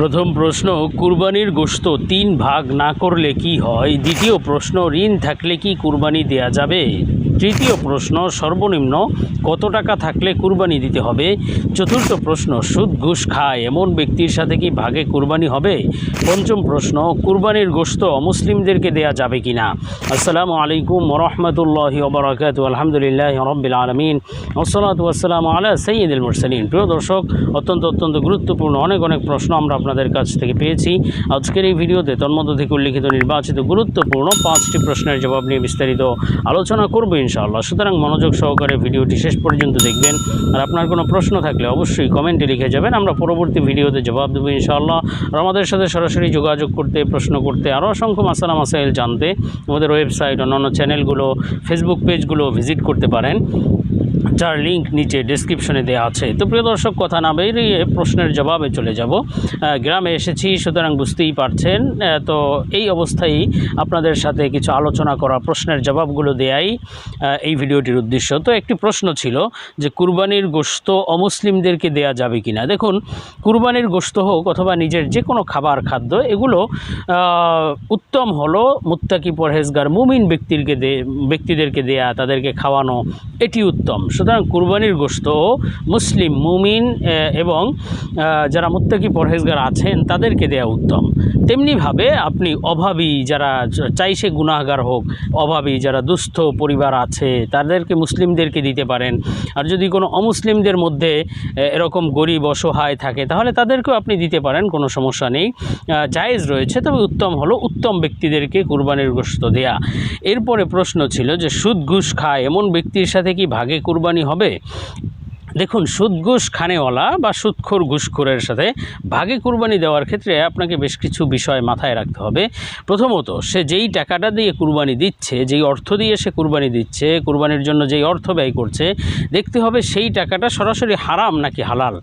প্রথম প্রশ্ন, কুরবানির গোশত ৩ ভাগ না করলে কি হয়? দ্বিতীয় প্রশ্ন, ঋণ থাকলে কি কুরবানি দেয়া যাবে? তৃতীয় প্রশ্ন, সর্বনিম্ন কত টাকা থাকলে কুরবানি দিতে হবে? চতুর্থ প্রশ্ন, সুদ ঘুষ খায় এমন ব্যক্তির সাথে কি ভাগে কুরবানি হবে? পঞ্চম প্রশ্ন, কুরবানির গোশত অমুসলিমদেরকে দেয়া যাবে কি না? আসসালামু আলাইকুম ওয়া রাহমাতুল্লাহি ওয়া বারাকাতুহু। আলহামদুলিল্লাহি রাব্বিল আলামিন ওয়াসসালাতু ওয়াসসালামু আলা সাইয়্যিদিল মুরসালিন। প্রিয় দর্শক, অত্যন্ত গুরুত্বপূর্ণ অনেক প্রশ্ন আমরা আপনাদের কাছ থেকে পেয়েছি। আজকের এই ভিডিওতে তন্মধ্য থেকে উল্লিখিত নির্বাচিত গুরুত্বপূর্ণ 5টি প্রশ্নের জবাব নিয়ে বিস্তারিত আলোচনা করব ইনশাআল্লাহ। সুতরাং মনোযোগ সহকারে ভিডিওটি শেষ পর্যন্ত দেখবেন। আর আপনার কোনো প্রশ্ন থাকলে অবশ্যই কমেন্টে লিখে যাবেন, আমরা পরবর্তী ভিডিওতে জবাব দেবো ইনশাআল্লাহ। আর আমাদের সাথে সরাসরি যোগাযোগ করতে, প্রশ্ন করতে, আরও অসংখ্য মাসালা মাসাইল জানতে আমাদের ওয়েবসাইট, অন্যান্য চ্যানেলগুলো, ফেসবুক পেজগুলো ভিজিট করতে পারেন, যার লিঙ্ক নিচে ডেসক্রিপশনে দেওয়া আছে। তো প্রিয় দর্শক, কথা না বেরিয়ে প্রশ্নের জবাবে চলে যাব। গ্রামে এসেছি, সুতরাং বুঝতেই পারছেন। তো এই অবস্থায় আপনাদের সাথে কিছু আলোচনা করা, প্রশ্নের জবাবগুলো দেয়াই এই ভিডিওটির উদ্দেশ্য। তো একটি প্রশ্ন ছিল যে কুরবানির গোশত অমুসলিমদেরকে দেয়া যাবে কি না। দেখুন, কুরবানির গোশত হোক অথবা নিজের যে কোনো খাদ্য, এগুলো উত্তম হলো মুত্তাকি পরহেজগার মুমিন ব্যক্তিদেরকে দেয়া, তাদেরকে খাওয়ানো, এটি উত্তম। সুতরাং কুরবানির গোশত মুসলিম, মুমিন এবং যারা মুত্তাকি পরহেজগার আছেন তাদেরকে দেয়া উত্তম। তেমনিভাবে আপনি অভাবী, যারা চাইছে গুনাহগার হোক, অভাবী যারা দুস্থ পরিবার আছে তাদেরকে, মুসলিমদেরকে দিতে পারেন। আর যদি কোনো অমুসলিমদের মধ্যে এরকম গরিব অসহায় থাকে তাহলে তাদেরকেও আপনি দিতে পারেন, কোনো সমস্যা নেই, জায়েজ রয়েছে। তবে উত্তম হলো উত্তম ব্যক্তিদেরকে কুরবানির গোশত দেয়া। এরপরে প্রশ্ন ছিল যে সুদ ঘুষ খায় এমন ব্যক্তির সাথে কি ভাগে কুরবানি হবে? দেখুন, সুদ ঘুষ খানেওয়ালা বা সুদখোর ঘুষখোরের সাথে ভাগে কুরবানি দেওয়ার ক্ষেত্রে আপনাকে বেশ কিছু বিষয় মাথায় রাখতে হবে। প্রথমত, সে যেই টাকাটা দিয়ে কুরবানি দিচ্ছে, যেই অর্থ দিয়ে সে কুরবানি দিচ্ছে, কুরবানির জন্য যেই অর্থ ব্যয় করছে, দেখতে হবে সেই টাকাটা সরাসরি হারাম নাকি হালাল।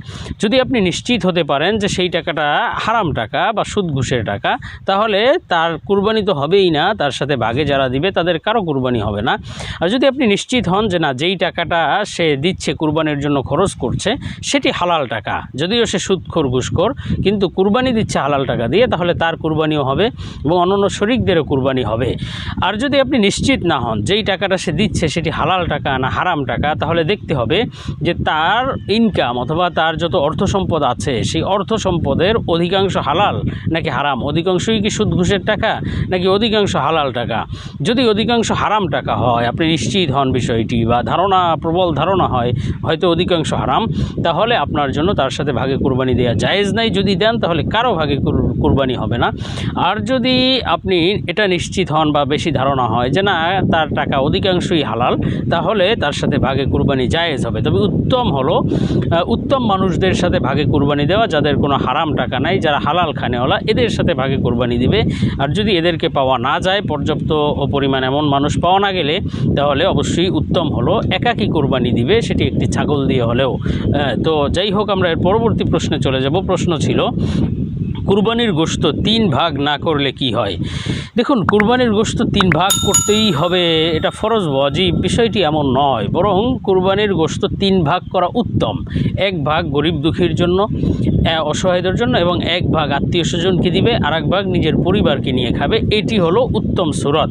যদি আপনি নিশ্চিত হতে পারেন যে সেই টাকাটা হারাম টাকা বা সুদ ঘুষের টাকা, তাহলে তার কুরবানি তো হবেই না, তার সাথে ভাগে যারা দিবে তাদের কারো কুরবানি হবে না। আর যদি আপনি নিশ্চিত হন যে না, যেই টাকাটা সে দিচ্ছে কুরবানির জন্য খরচ করছে সেটি হালাল টাকা, যদিও সে সুদখোর ঘুষখোর, কিন্তু কুরবানি দিচ্ছে হালাল টাকা দিয়ে, তাহলে তার কুরবানিও হবে এবং অন্যান্য শরিকদেরও কুরবানি হবে। আর যদি আপনি নিশ্চিত না হন যেই টাকাটা সে দিচ্ছে সেটি হালাল টাকা না হারাম টাকা, তাহলে দেখতে হবে যে তার ইনকাম অথবা তার যত অর্থ সম্পদ আছে সেই অর্থ সম্পদের অধিকাংশ হালাল নাকি হারাম, অধিকাংশই কি সুদ ঘুষের টাকা নাকি অধিকাংশ হালাল টাকা। যদি অধিকাংশ হারাম টাকা হয়, আপনি নিশ্চিত হন বিষয়টি, বা প্রবল ধারণা হয় হয়তো অধিকাংশ হারাম, তাহলে আপনার জন্য তার সাথে ভাগে কুরবানি দেওয়া জায়েজ নাই। যদি দেন তাহলে কারো ভাগে কুরবানি হবে না। আর যদি আপনি এটা নিশ্চিত হন বা বেশি ধারণা হয় যে না, তার টাকা অধিকাংশই হালাল, তাহলে তার সাথে ভাগে কুরবানি জায়েজ হবে। তবে উত্তম হলো উত্তম মানুষদের সাথে ভাগে কুরবানি দেওয়া, যাদের কোনো হারাম টাকা নাই, যারা হালাল খানেওয়ালা, এদের সাথে ভাগে কুরবানি দিবে। আর যদি এদেরকে পাওয়া না যায়, পর্যাপ্ত পরিমাণ এমন মানুষ পাওয়া না গেলে, তাহলে অবশ্যই উত্তম হলো একাকী কুরবানি দিবে, সেটি একটি ছাগল দিয়ে হলেও। তো যাই হোক, আমরা এর পরবর্তী প্রশ্নে চলে যাব। প্রশ্ন ছিল কুরবানির গোশত 3 ভাগ না করলে কি হয়? দেখুন, কুরবানির গোশত 3 ভাগ করতেই হবে, এটা ফরজ ওয়াজিব বিষয়টি এমন নয়, বরং কুরবানির গোশত 3 ভাগ করা উত্তম। 1 ভাগ গরিব দুঃখীর জন্য, অসহায়দের জন্য, এবং 1 ভাগ আত্মীয় স্বজনকে দিবে, আর 1 ভাগ নিজের পরিবারকে নিয়ে খাবে। এটি হলো উত্তম সুরত।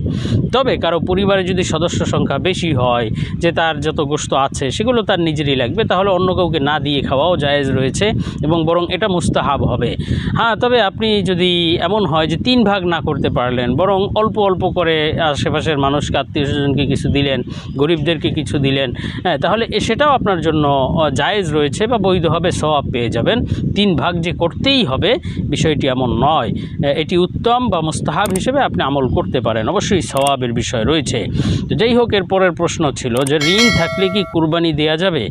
তবে কারো পরিবারে যদি সদস্য সংখ্যা বেশি হয়, যে তার যত গোশত আছে সেগুলো তার নিজেরই লাগবে, তাহলে অন্য কাউকে না দিয়ে খাওয়াও জায়েজ রয়েছে এবং বরং এটা মুস্তাহাব হবে। হ্যাঁ, তবে আপনি যদি এমন হয় যে 3 ভাগ না করতে পারলেন, বরং অল্প অল্প করে আশেপাশের মানুষকে, আত্মীয় স্বজনকে কিছু দিলেন, গরিবদেরকে কিছু দিলেন, তাহলে সেটাও আপনার জন্য জায়েজ রয়েছে বা বৈধ হবে, সওয়াব পেয়ে যাবেন। 3 ভাগ যে করতেই হবে বিষয়টি এমন নয়, এটি উত্তম বা মুস্তাহাব হিসেবে আপনি আমল করতে পারেন, অবশ্যই সওয়াবের বিষয় রয়েছে। তো যাই হোক, এর পরের প্রশ্ন ছিল যে ঋণ থাকলে কি কুরবানি দেয়া যাবে?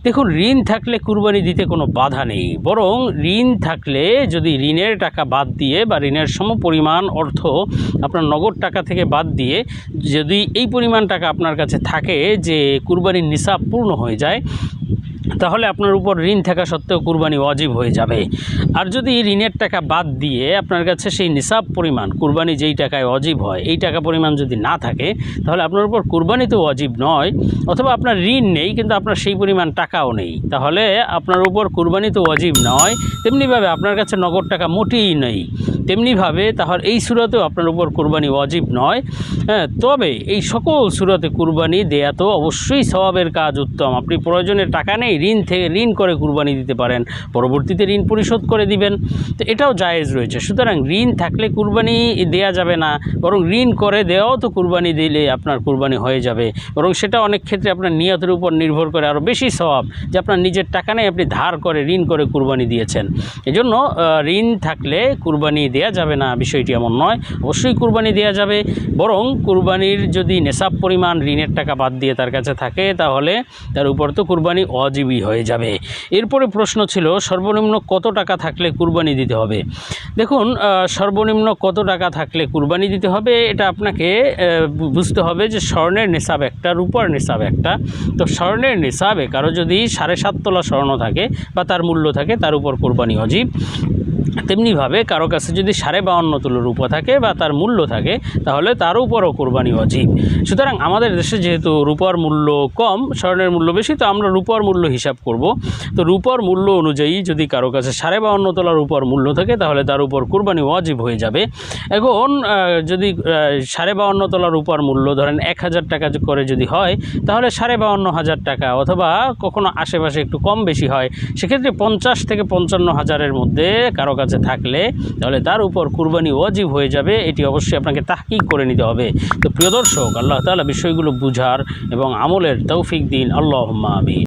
দেখুন, ঋণ থাকলে কুরবানি দিতে কোনো বাধা নেই, বরং ঋণ থাকলে যদি ঋণের টাকা বাদ দিয়ে বা ঋণের সমপরিমাণ অর্থ আপনার নগদ টাকা থেকে বাদ দিয়ে যদি এই পরিমাণ টাকা আপনার কাছে থাকে যে কুরবানির নিসাব পূর্ণ হয়ে যায়, তাহলে আপনার উপর ঋণ থাকা সত্ত্বেও কুরবানি ওয়াজিব হয়ে যাবে। আর যদি ঋণের টাকা বাদ দিয়ে আপনার কাছে সেই নিসাব পরিমাণ কুরবানি যেই টাকায় ওয়াজিব হয় এই টাকা পরিমাণ যদি না থাকে, তাহলে আপনার উপর কুরবানি তো ওয়াজিব নয়। অথবা আপনার ঋণ নেই কিন্তু আপনার সেই পরিমাণ টাকাও নেই, তাহলে আপনার উপর কুরবানি তো ওয়াজিব নয়। তেমনিভাবে আপনার কাছে নগদ টাকা মোটেই নেই, তেমনিভাবে তাহলে এই সূরাতেও আপনার উপর কুরবানি ওয়াজিব নয়। তবে এই সকল সূরাতে কুরবানি দেয়া তো অবশ্যই সওয়াবের কাজ, উত্তম। আপনি প্রয়োজনে টাকা নেই, ঋণ করে কুরবানি দিতে পারেন, পরবর্তীতে ঋণ পরিশোধ করে দিবেন, তো এটাও জায়েজ রয়েছে। সুতরাং ঋণ থাকলে কুরবানি দেয়া যাবে না, বরং ঋণ করে দেওয়াও তো কুরবানি দিলে আপনার কুরবানি হয়ে যাবে। বরং সেটা অনেক ক্ষেত্রে আপনার নিয়তের উপর নির্ভর করে আরও বেশি সওয়াব, যে আপনার নিজের টাকা নেই, আপনি ধার করে ঋণ করে কুরবানি দিয়েছেন। এজন্য ঋণ থাকলে কুরবানি দেয়া যাবে না, বিষয়টি এমন নয়, অবশ্যই কুরবানি দেয়া যাবে। বরং কুরবানির যদি নেশাব পরিমাণ ঋণের টাকা বাদ দিয়ে তার কাছে থাকে, তাহলে তার উপর তো কুরবানি ওয়াজিবই হয়ে যাবে। এরপরে প্রশ্ন ছিল সর্বনিম্ন কত টাকা থাকলে কুরবানি দিতে হবে। দেখুন, সর্বনিম্ন কত টাকা থাকলে কুরবানি দিতে হবে এটা আপনাকে বুঝতে হবে যে স্বর্ণের নেশাব একটা, রূপার নেশাব একটা। তো স্বর্ণের নেশাবে কারো যদি 7.5 তোলা স্বর্ণ থাকে বা তার মূল্য থাকে, তার উপর কুরবানি ওয়াজিব। তেমনিভাবে কারো কাছে যদি 52.5 তোলা রূপা থাকে বা তার মূল্য থাকে, তাহলে তার উপরও কোরবানি ওয়াজিব। সুতরাং আমাদের দেশে যেহেতু রূপার মূল্য কম, স্বর্ণের মূল্য বেশি, তো আমরা রূপার মূল্য হিসাব করব। তো রূপার মূল্য অনুযায়ী যদি কারো কাছে 52.5 তোলা রূপার মূল্য থাকে, তাহলে তার উপর কোরবানি ওয়াজিব হয়ে যাবে। এখন যদি 52.5 তোলা রূপার মূল্য ধরেন 1000 টাকা করে যদি হয়, তাহলে 52,500 টাকা, অথবা কখনো আশেপাশে একটু কম বেশি হয়, সেক্ষেত্রে 50 থেকে 55,000-এর মধ্যে কারো কাছে থাকলে তাহলে তার উপর কুরবানি ওয়াজিব হয়ে যাবে। এটি অবশ্যই আপনাকে তাহকিক করে নিতে হবে। তো প্রিয় দর্শক, আল্লাহ তাআলা বিষয়গুলো বুঝার এবং আমলের তৌফিক দিন। আল্লাহুম্মা আমিন।